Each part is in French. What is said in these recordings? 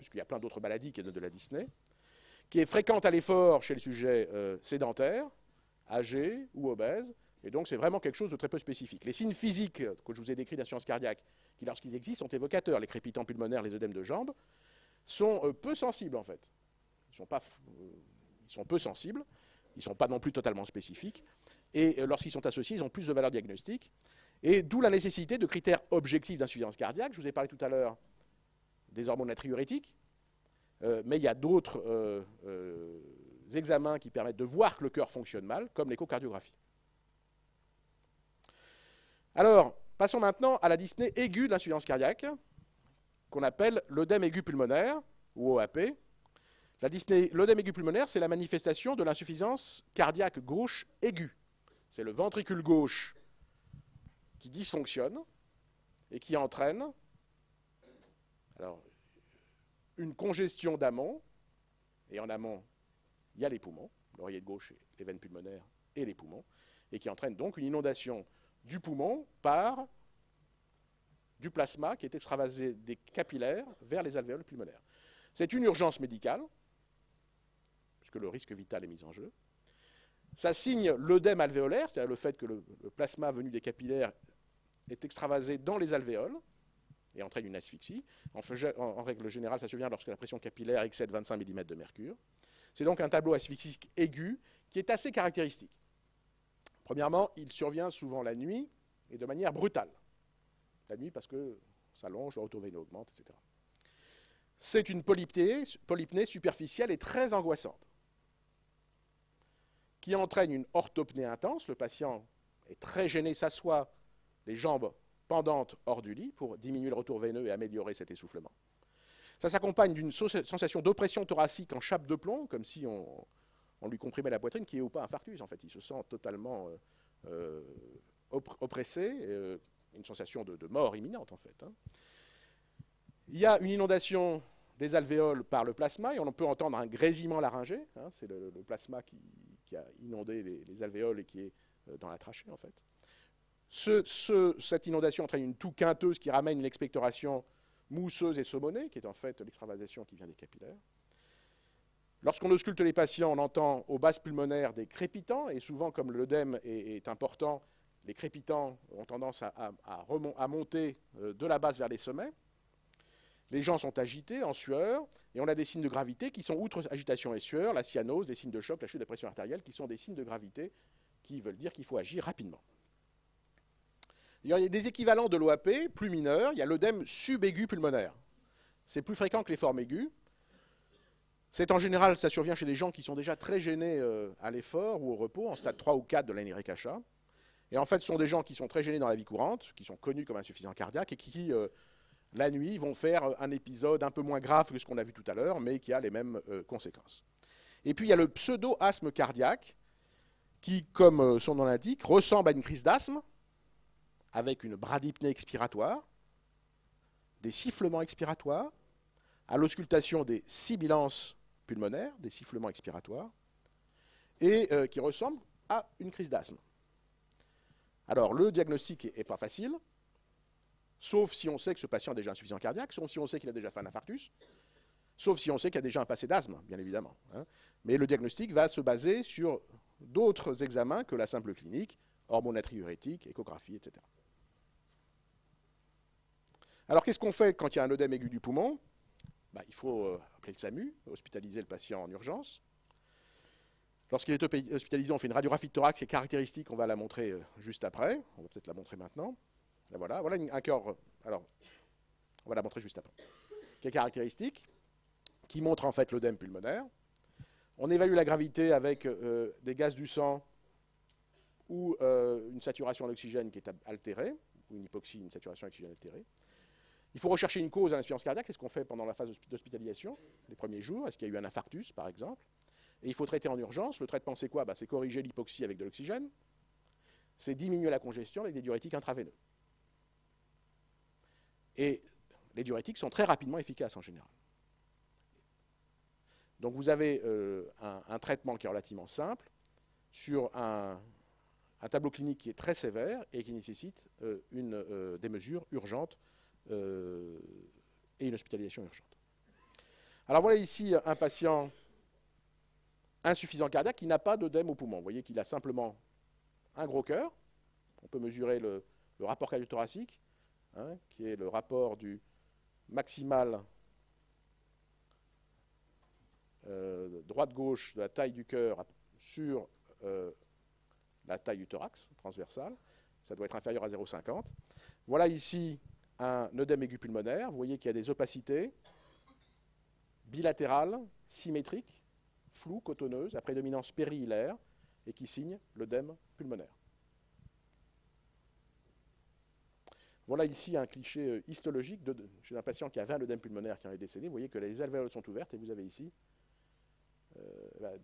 puisqu'il y a plein d'autres maladies qui donnent de la dyspnée, qui est fréquente à l'effort chez les sujets sédentaires, âgés ou obèses, et donc c'est vraiment quelque chose de très peu spécifique. Les signes physiques que je vous ai décrits d'insuffisance cardiaque, qui lorsqu'ils existent sont évocateurs, les crépitants pulmonaires, les œdèmes de jambes, sont peu sensibles en fait. Ils sont peu sensibles, ils ne sont pas non plus totalement spécifiques, et lorsqu'ils sont associés, ils ont plus de valeur diagnostique, et d'où la nécessité de critères objectifs d'insuffisance cardiaque. Je vous ai parlé tout à l'heure des hormones natriurétiques, mais il y a d'autres examens qui permettent de voir que le cœur fonctionne mal, comme l'échocardiographie. Alors, passons maintenant à la dyspnée aiguë de l'insuffisance cardiaque, qu'on appelle l'œdème aigu pulmonaire, ou OAP. L'œdème aigu pulmonaire, c'est la manifestation de l'insuffisance cardiaque gauche aiguë. C'est le ventricule gauche qui dysfonctionne et qui entraîne une congestion d'amont, et en amont, il y a les poumons, l'oreiller gauche, les veines pulmonaires et les poumons, et qui entraîne donc une inondation du poumon par du plasma qui est extravasé des capillaires vers les alvéoles pulmonaires. C'est une urgence médicale, puisque le risque vital est mis en jeu. Ça signe l'œdème alvéolaire, c'est-à-dire le fait que le plasma venu des capillaires est extravasé dans les alvéoles et entraîne une asphyxie. En règle générale, ça survient lorsque la pression capillaire excède 25 mm de mercure. C'est donc un tableau asphyxique aigu qui est assez caractéristique. Premièrement, il survient souvent la nuit et de manière brutale. La nuit parce que ça allonge, le retour veineux augmente, etc. C'est une polypnée superficielle et très angoissante qui entraîne une orthopnée intense. Le patient est très gêné, s'assoit, les jambes pendantes hors du lit pour diminuer le retour veineux et améliorer cet essoufflement. Ça s'accompagne d'une sensation d'oppression thoracique en chape de plomb, comme si on lui comprimait la poitrine, qui est ou pas infarctus en fait. Il se sent totalement oppressé, une sensation de mort imminente en fait. Il y a une inondation des alvéoles par le plasma, et on peut entendre un grésillement laryngé. C'est le plasma qui a inondé les alvéoles et qui est dans la trachée en fait. Cette inondation entraîne une toux quinteuse qui ramène une expectoration mousseuse et saumonée, qui est en fait l'extravasation qui vient des capillaires. Lorsqu'on ausculte les patients, on entend aux bases pulmonaires des crépitants, et souvent, comme l'œdème est important, les crépitants ont tendance à monter de la base vers les sommets. Les gens sont agités, en sueur, et on a des signes de gravité qui sont, outre agitation et sueur, la cyanose, les signes de choc, la chute de pression artérielle, qui sont des signes de gravité qui veulent dire qu'il faut agir rapidement. Il y a des équivalents de l'OAP plus mineurs. Il y a l'œdème subaigu pulmonaire. C'est plus fréquent que les formes aiguës. C'est en général, ça survient chez des gens qui sont déjà très gênés à l'effort ou au repos, en stade 3 ou 4 de l'ANIRECACHA. Et en fait, ce sont des gens qui sont très gênés dans la vie courante, qui sont connus comme insuffisants cardiaques et qui, la nuit, vont faire un épisode un peu moins grave que ce qu'on a vu tout à l'heure, mais qui a les mêmes conséquences. Et puis, il y a le pseudo-asthme cardiaque qui, comme son nom l'indique, ressemble à une crise d'asthme, avec une bradypnée expiratoire, des sifflements expiratoires, à l'auscultation des sibilances pulmonaires, des sifflements expiratoires, et qui ressemble à une crise d'asthme. Alors, le diagnostic n'est pas facile, sauf si on sait que ce patient a déjà insuffisant cardiaque, sauf si on sait qu'il a déjà fait un infarctus, sauf si on sait qu'il y a déjà un passé d'asthme, bien évidemment. Mais le diagnostic va se baser sur d'autres examens que la simple clinique, hormones natriurétiques, échographie, etc. Alors, qu'est-ce qu'on fait quand il y a un œdème aigu du poumon? Il faut appeler le SAMU, hospitaliser le patient en urgence. Lorsqu'il est hospitalisé, on fait une radiographie de thorax qui est caractéristique, on va la montrer juste après. On va peut-être la montrer maintenant. Là, voilà un cœur, alors, on va la montrer juste après, qui est caractéristique, qui montre en fait l'œdème pulmonaire. On évalue la gravité avec des gaz du sang ou une saturation en oxygène qui est altérée, ou une hypoxie, une saturation en oxygène altérée. Il faut rechercher une cause à l'insuffisance cardiaque. Qu'est-ce qu'on fait pendant la phase d'hospitalisation, les premiers jours? Est-ce qu'il y a eu un infarctus, par exemple? Et il faut traiter en urgence. Le traitement, c'est quoi? C'est corriger l'hypoxie avec de l'oxygène. C'est diminuer la congestion avec des diurétiques intraveineux. Et les diurétiques sont très rapidement efficaces en général. Donc vous avez un traitement qui est relativement simple sur un tableau clinique qui est très sévère et qui nécessite des mesures urgentes et une hospitalisation urgente. Alors voilà ici un patient insuffisant cardiaque qui n'a pas d'œdème au poumon. Vous voyez qu'il a simplement un gros cœur. On peut mesurer le rapport cardio-thoracique, hein, qui est le rapport du maximal droite-gauche de la taille du cœur sur la taille du thorax transversal. Ça doit être inférieur à 0,50. Voilà ici un œdème aigu pulmonaire. Vous voyez qu'il y a des opacités bilatérales, symétriques, floues, cotonneuses, à prédominance périhilaire, et qui signent l'œdème pulmonaire. Voilà ici un cliché histologique chez un patient qui avait un œdème pulmonaire qui en est décédé. Vous voyez que les alvéoles sont ouvertes et vous avez ici ce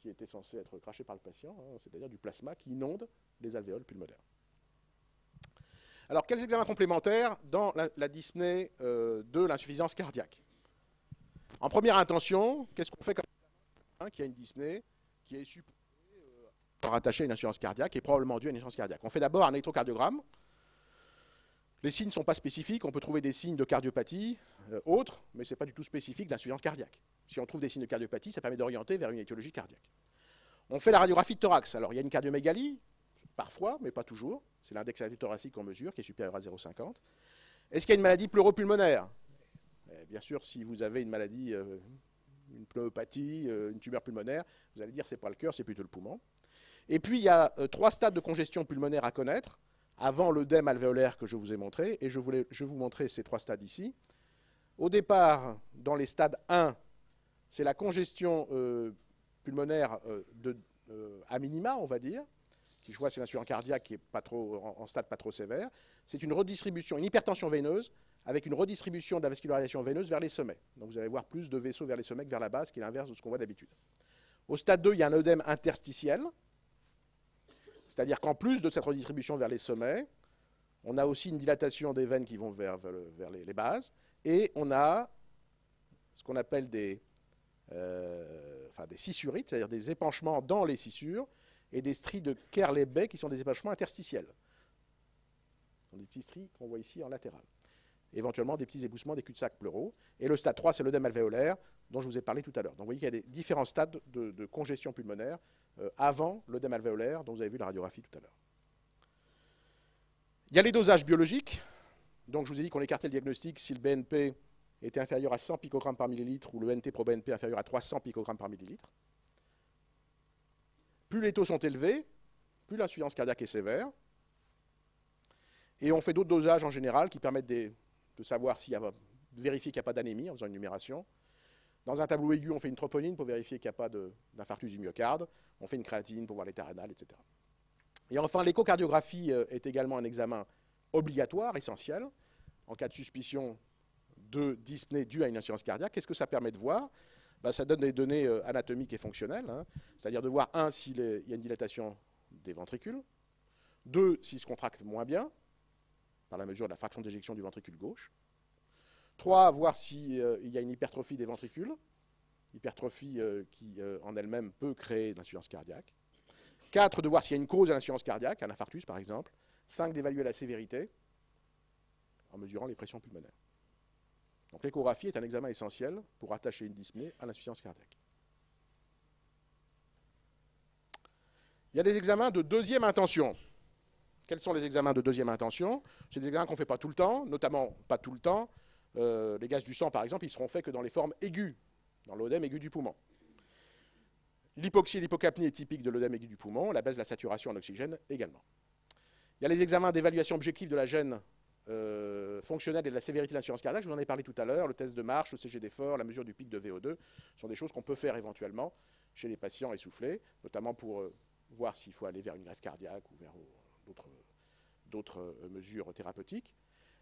qui était censé être craché par le patient, hein, c'est-à-dire du plasma qui inonde les alvéoles pulmonaires. Alors, quels examens complémentaires dans la dyspnée de l'insuffisance cardiaque? En première intention, qu'est-ce qu'on fait quand il y a une dyspnée qui est supposée rattachée à une insuffisance cardiaque et probablement due à une insuffisance cardiaque? On fait d'abord un électrocardiogramme. Les signes ne sont pas spécifiques. On peut trouver des signes de cardiopathie autres, mais ce n'est pas du tout spécifique d'insuffisance cardiaque. Si on trouve des signes de cardiopathie, ça permet d'orienter vers une étiologie cardiaque. On fait la radiographie de thorax. Alors, il y a une cardiomégalie, parfois, mais pas toujours. C'est l'index thoracique qu'on mesure, qui est supérieur à 0,50. Est-ce qu'il y a une maladie pleuropulmonaire? Bien sûr, si vous avez une maladie, une pneumopathie, une tumeur pulmonaire, vous allez dire que ce n'est pas le cœur, c'est plutôt le poumon. Et puis, il y a 3 stades de congestion pulmonaire à connaître, avant l'œdème alvéolaire que je vous ai montré, et je vais vous montrer ces 3 stades ici. Au départ, dans les stades 1, c'est la congestion pulmonaire à minima, on va dire, qui, je vois, c'est l'insuffisance cardiaque qui est pas trop, en stade pas trop sévère. C'est une redistribution, une hypertension veineuse, avec une redistribution de la vascularisation veineuse vers les sommets. Donc vous allez voir plus de vaisseaux vers les sommets que vers la base, qui est l'inverse de ce qu'on voit d'habitude. Au stade 2, il y a un œdème interstitiel, c'est-à-dire qu'en plus de cette redistribution vers les sommets, on a aussi une dilatation des veines qui vont vers les bases, et on a ce qu'on appelle des scissurites, c'est-à-dire des épanchements dans les scissures, et des stries de Kerley-Bey qui sont des épanchements interstitiels. Ce sont des petits stries qu'on voit ici en latéral. Éventuellement des petits éboussements des cul-de-sac pleuraux. Et le stade 3, c'est l'œdème alvéolaire dont je vous ai parlé tout à l'heure. Donc vous voyez qu'il y a des différents stades de congestion pulmonaire avant l'œdème alvéolaire dont vous avez vu la radiographie tout à l'heure. Il y a les dosages biologiques. Donc je vous ai dit qu'on écartait le diagnostic si le BNP était inférieur à 100 picogrammes par millilitre ou le NT pro BNP inférieur à 300 picogrammes par millilitre. Plus les taux sont élevés, plus l'insuffisance cardiaque est sévère. Et on fait d'autres dosages en général qui permettent de savoir de vérifier qu'il n'y a pas d'anémie en faisant une numération. Dans un tableau aigu, on fait une troponine pour vérifier qu'il n'y a pas d'infarctus du myocarde. On fait une créatinine pour voir l'état rénal, etc. Et enfin, l'échocardiographie est également un examen obligatoire, essentiel, en cas de suspicion de dyspnée due à une insuffisance cardiaque. Qu'est-ce que ça permet de voir? Ça donne des données anatomiques et fonctionnelles, hein, c'est-à-dire de voir, 1, s'il y a une dilatation des ventricules, 2, s'ils se contractent moins bien, par la mesure de la fraction d'éjection du ventricule gauche, 3, voir s'il y a une hypertrophie des ventricules, hypertrophie qui en elle-même peut créer de l'insuffisance cardiaque, 4, de voir s'il y a une cause à l'insuffisance cardiaque, un infarctus par exemple, 5, d'évaluer la sévérité en mesurant les pressions pulmonaires. Donc l'échographie est un examen essentiel pour attacher une dyspnée à l'insuffisance cardiaque. Il y a des examens de deuxième intention. Quels sont les examens de deuxième intention? C'est des examens qu'on ne fait pas tout le temps, notamment pas tout le temps. Les gaz du sang, par exemple, ils seront faits que dans les formes aiguës, dans l'œdème aigu du poumon. L'hypoxie et l'hypocapnie est typique de l'œdème aigu du poumon, la baisse de la saturation en oxygène également. Il y a les examens d'évaluation objective de la gêne fonctionnelle et de la sévérité de l'insuffisance cardiaque. Je vous en ai parlé tout à l'heure, le test de marche, le CG d'effort, la mesure du pic de VO2 sont des choses qu'on peut faire éventuellement chez les patients essoufflés, notamment pour voir s'il faut aller vers une greffe cardiaque ou vers d'autres mesures thérapeutiques.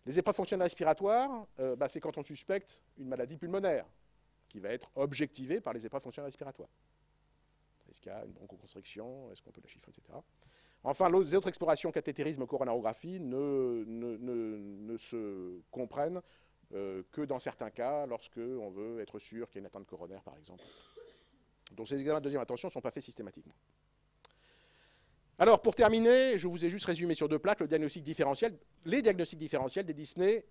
Les épreuves fonctionnelles respiratoires, c'est quand on suspecte une maladie pulmonaire qui va être objectivée par les épreuves fonctionnelles respiratoires. Est-ce qu'il y a une bronchoconstriction? Est-ce qu'on peut la chiffrer, etc. Enfin, les autres explorations, cathétérisme, coronarographie, ne se comprennent que dans certains cas, lorsque on veut être sûr qu'il y a une atteinte coronaire, par exemple. Donc ces examens de deuxième intention ne sont pas faits systématiquement. Alors, pour terminer, je vous ai juste résumé sur 2 plaques le diagnostic différentiel, les diagnostics différentiels des dyspnées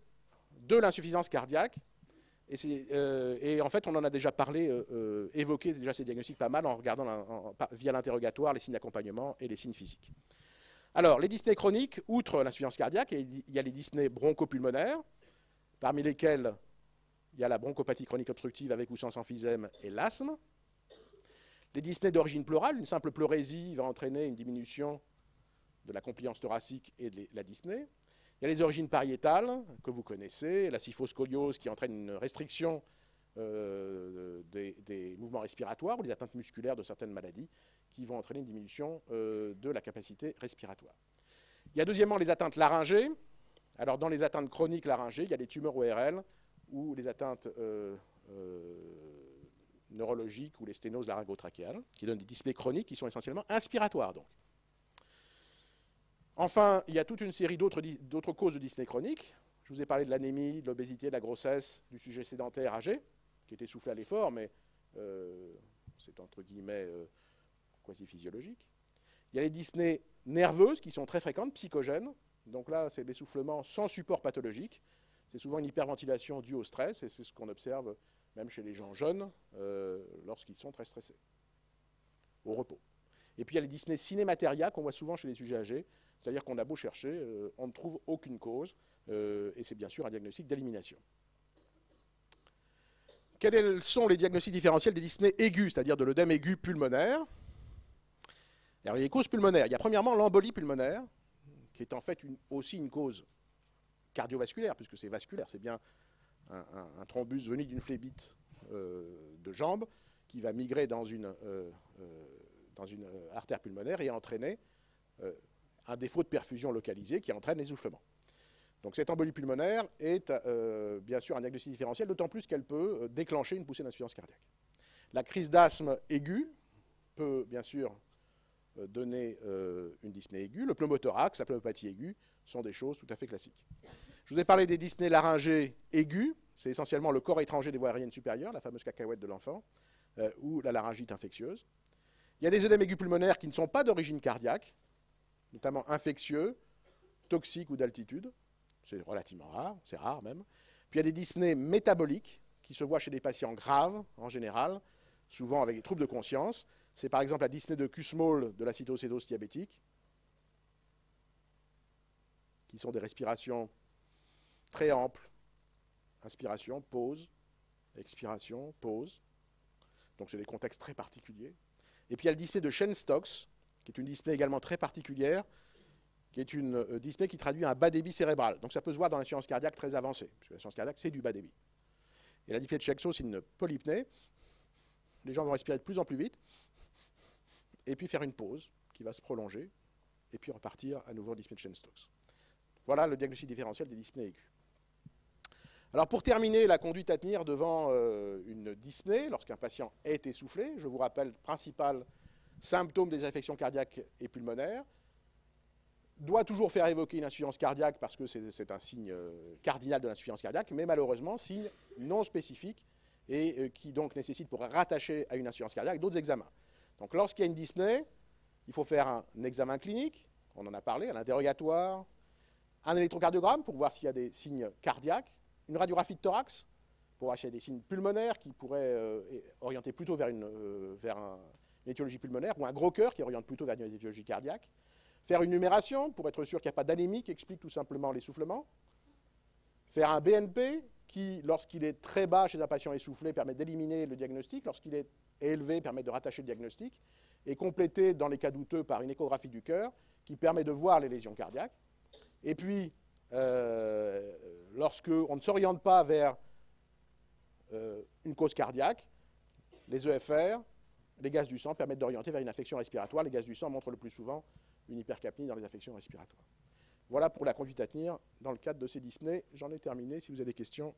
de l'insuffisance cardiaque Et en fait, on en a déjà parlé, évoqué déjà ces diagnostics pas mal en regardant via l'interrogatoire les signes d'accompagnement et les signes physiques. Alors, les dyspnées chroniques, outre l'insuffisance cardiaque, il y a les dyspnées bronchopulmonaires, parmi lesquelles il y a la bronchopathie chronique obstructive avec ou sans emphysème et l'asthme. Les dyspnées d'origine pleurale, une simple pleurésie va entraîner une diminution de la compliance thoracique et de la dyspnée. Il y a les origines pariétales, que vous connaissez, la kyphoscoliose qui entraîne une restriction des mouvements respiratoires ou des atteintes musculaires de certaines maladies qui vont entraîner une diminution de la capacité respiratoire. Il y a deuxièmement les atteintes laryngées. Alors dans les atteintes chroniques laryngées, il y a les tumeurs ORL ou les atteintes neurologiques ou les sténoses laryngotrachéales qui donnent des dyspnées chroniques qui sont essentiellement inspiratoires donc. Enfin, il y a toute une série d'autres causes de dyspnée chronique. Je vous ai parlé de l'anémie, de l'obésité, de la grossesse, du sujet sédentaire âgé, qui est essoufflé à l'effort, mais c'est entre guillemets quasi physiologique. Il y a les dyspnées nerveuses qui sont très fréquentes, psychogènes. Donc là, c'est l'essoufflement sans support pathologique. C'est souvent une hyperventilation due au stress, et c'est ce qu'on observe même chez les gens jeunes lorsqu'ils sont très stressés, au repos. Et puis il y a les dyspnées cinématérias qu'on voit souvent chez les sujets âgés, c'est-à-dire qu'on a beau chercher, on ne trouve aucune cause, et c'est bien sûr un diagnostic d'élimination. Quels sont les diagnostics différentiels des dyspnées aiguës, c'est-à-dire de l'œdème aigu pulmonaire? Alors, il y a les causes pulmonaires. Il y a premièrement l'embolie pulmonaire, qui est en fait aussi une cause cardiovasculaire, puisque c'est vasculaire, c'est bien un thrombus venu d'une phlébite de jambe qui va migrer dans une artère pulmonaire et entraîner un défaut de perfusion localisé qui entraîne l'essoufflement. Donc cette embolie pulmonaire est bien sûr un diagnostic différentiel, d'autant plus qu'elle peut déclencher une poussée d'insuffisance cardiaque. La crise d'asthme aiguë peut bien sûr donner une dyspnée aiguë. Le pneumothorax, la pneumopathie aiguë sont des choses tout à fait classiques. Je vous ai parlé des dyspnées laryngées aiguës, c'est essentiellement le corps étranger des voies aériennes supérieures, la fameuse cacahuète de l'enfant, ou la laryngite infectieuse. Il y a des œdèmes aigus pulmonaires qui ne sont pas d'origine cardiaque, notamment infectieux, toxiques ou d'altitude. C'est relativement rare, c'est rare même. Puis il y a des dyspnées métaboliques qui se voient chez des patients graves, en général, souvent avec des troubles de conscience. C'est par exemple la dyspnée de Kussmaul de l'acétocétose diabétique, qui sont des respirations très amples. Inspiration, pause, expiration, pause. Donc c'est des contextes très particuliers. Et puis il y a le dyspnée de Cheyne-Stokes, qui est une dyspnée également très particulière, qui est une dyspnée qui traduit un bas débit cérébral. Donc ça peut se voir dans l'insuffisance cardiaque très avancée, puisque l'insuffisance cardiaque, c'est du bas débit. Et la dyspnée de Cheyne-Stokes, c'est une polypnée. Les gens vont respirer de plus en plus vite, et puis faire une pause qui va se prolonger, et puis repartir à nouveau en dyspnée de Cheyne-Stokes. Voilà le diagnostic différentiel des dyspnées aiguës. Alors pour terminer, la conduite à tenir devant une dyspnée, lorsqu'un patient est essoufflé, je vous rappelle, principal symptôme des affections cardiaques et pulmonaires, doit toujours faire évoquer une insuffisance cardiaque parce que c'est un signe cardinal de l'insuffisance cardiaque, mais malheureusement, signe non spécifique et qui donc nécessite pour rattacher à une insuffisance cardiaque d'autres examens. Donc lorsqu'il y a une dyspnée, il faut faire un examen clinique, on en a parlé, un interrogatoire, un électrocardiogramme pour voir s'il y a des signes cardiaques, une radiographie de thorax pour voir s'il y a des signes pulmonaires qui pourraient orienter plutôt vers une étiologie pulmonaire, ou un gros cœur qui oriente plutôt vers une étiologie cardiaque. Faire une numération pour être sûr qu'il n'y a pas d'anémie qui explique tout simplement l'essoufflement. Faire un BNP qui, lorsqu'il est très bas chez un patient essoufflé, permet d'éliminer le diagnostic. Lorsqu'il est élevé, permet de rattacher le diagnostic. Et compléter, dans les cas douteux, par une échographie du cœur qui permet de voir les lésions cardiaques. Et puis, lorsqu'on ne s'oriente pas vers une cause cardiaque, les EFR, les gaz du sang, permettent d'orienter vers une infection respiratoire. Les gaz du sang montrent le plus souvent une hypercapnie dans les infections respiratoires. Voilà pour la conduite à tenir dans le cadre de ces dyspnées. J'en ai terminé. Si vous avez des questions,